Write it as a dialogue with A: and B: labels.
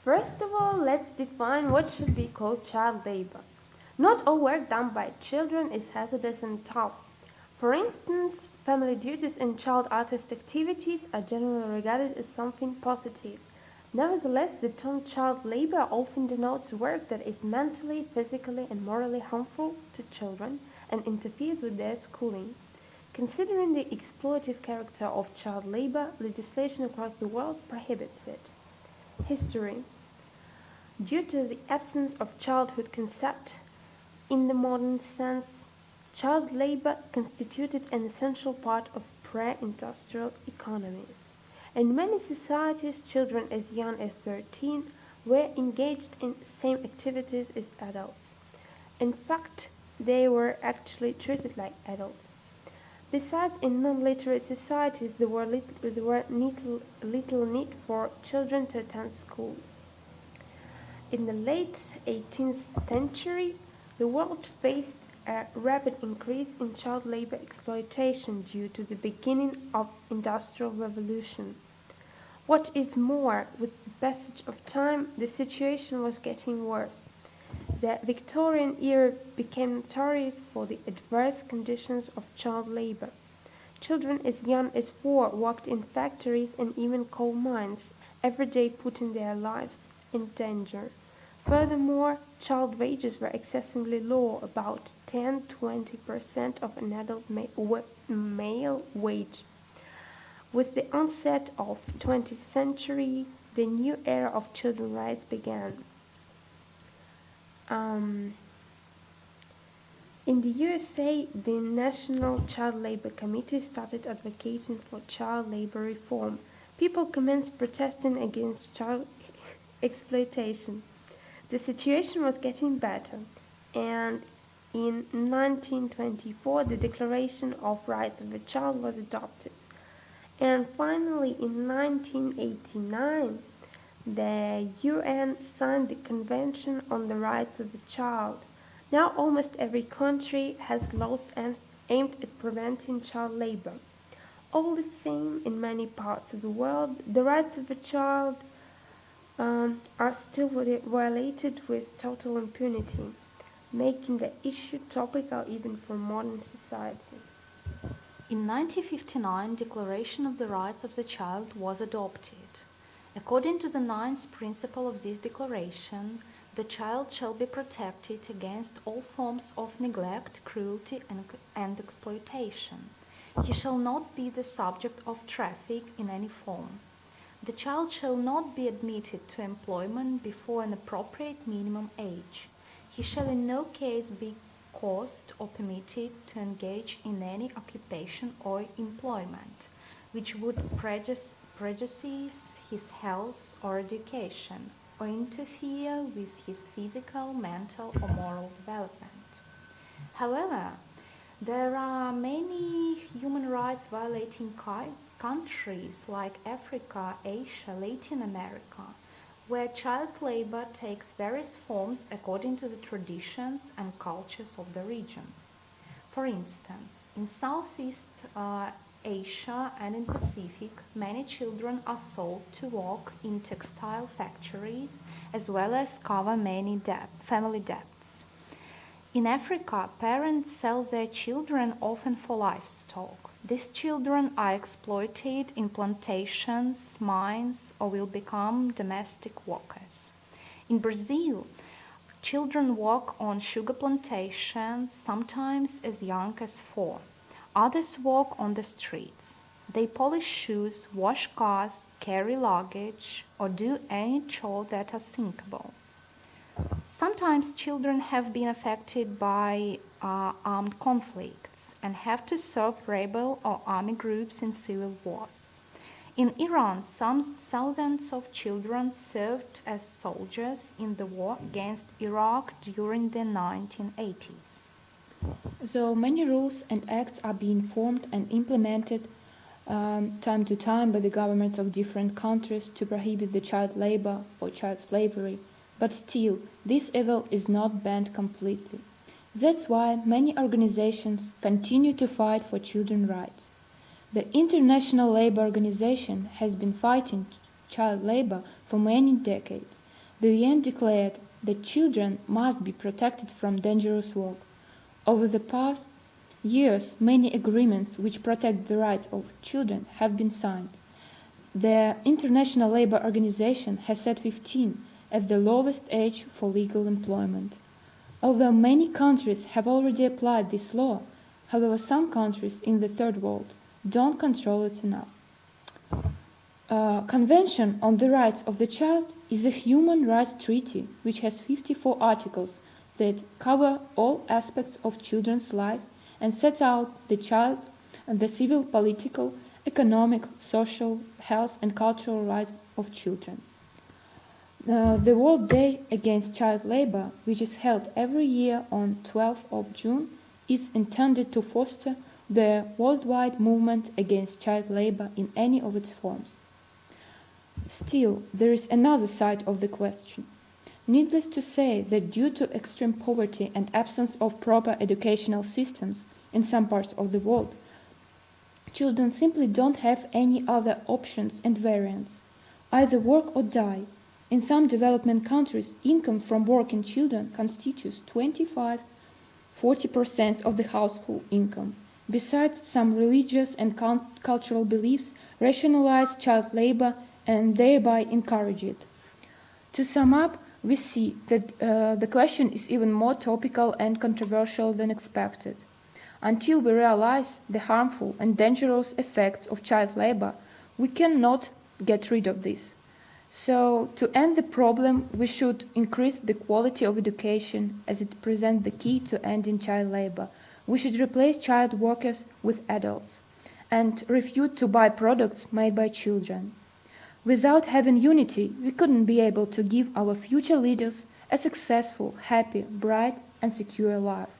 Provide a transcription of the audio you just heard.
A: First of all, let's define what should be called child labor. Not all work done by children is hazardous and tough. For instance, family duties and child artist activities are generally regarded as something positive. Nevertheless, the term child labor often denotes work that is mentally, physically, and morally harmful to children and interferes with their schooling. Considering the exploitative character of child labor, legislation across the world prohibits it. History. Due to the absence of childhood concept in the modern sense, child labor constituted an essential part of pre-industrial economies. In many societies, children as young as 13 were engaged in same activities as adults. In fact, they were actually treated like adults. Besides, in non-literate societies, there were little need for children to attend schools. In the late 18th century, the world faced a rapid increase in child labor exploitation due to the beginning of industrial revolution. What is more, with the passage of time, the situation was getting worse. The Victorian era became notorious for the adverse conditions of child labor. Children as young as 4 worked in factories and even coal mines, every day putting their lives in danger. Furthermore, child wages were excessively low, about 10–20% of an adult male wage. With the onset of the 20th century, the new era of children's rights began. In the USA, the National Child Labor Committee started advocating for child labor reform. People commenced protesting against child exploitation. The situation was getting better, and in 1924 the Declaration of Rights of the Child was adopted. And finally, in 1989, the UN signed the Convention on the Rights of the Child. Now almost every country has laws aimed at preventing child labor. All the same, in many parts of the world, the rights of the child are still violated with total impunity, making the issue topical even for modern society.
B: In 1959, Declaration of the Rights of the Child was adopted. According to the ninth principle of this declaration, the child shall be protected against all forms of neglect, cruelty, and exploitation. He shall not be the subject of traffic in any form. The child shall not be admitted to employment before an appropriate minimum age. He shall in no case be caused or permitted to engage in any occupation or employment which would prejudice his health or education, or interfere with his physical, mental, or moral development. However, there are many human rights violating countries like Africa, Asia, Latin America, where child labor takes various forms according to the traditions and cultures of the region. For instance, in Southeast Asia and in Pacific, many children are sold to work in textile factories as well as cover many family debts. In Africa, parents sell their children often for livestock. These children are exploited in plantations, mines, or will become domestic workers. In Brazil, children work on sugar plantations, sometimes as young as 4. Others work on the streets. They polish shoes, wash cars, carry luggage, or do any chore that is thinkable. Sometimes children have been affected by armed conflicts and have to serve rebel or army groups in civil wars. In Iran, some thousands of children served as soldiers in the war against Iraq during the 1980s.
C: So many rules and acts are being formed and implemented time to time by the governments of different countries to prohibit the child labor or child slavery, but still, this evil is not banned completely. That's why many organizations continue to fight for children's rights. The International Labour Organization has been fighting child labor for many decades. the UN declared that children must be protected from dangerous work. Over the past years, many agreements which protect the rights of children have been signed. The International Labour Organization has set 15 as the lowest age for legal employment. Although many countries have already applied this law, however, some countries in the Third World don't control it enough. Convention on the Rights of the Child is a human rights treaty which has 54 articles that cover all aspects of children's life and sets out the child and the civil, political, economic, social, health and cultural rights of children. The World Day Against Child Labour, which is held every year on 12th of June, is intended to foster the worldwide movement against child labour in any of its forms. Still, there is another side of the question. Needless to say that due to extreme poverty and absence of proper educational systems in some parts of the world, children simply don't have any other options and variants. Either work or die. In some development countries, income from working children constitutes 25–40% of the household income. Besides, some religious and cultural beliefs rationalize child labor and thereby encourage it. To sum up, we see that the question is even more topical and controversial than expected. Until we realize the harmful and dangerous effects of child labor, we cannot get rid of this. So, to end the problem, we should increase the quality of education as it presents the key to ending child labor. We should replace child workers with adults and refuse to buy products made by children. Without having unity, we couldn't be able to give our future leaders a successful, happy, bright and secure life.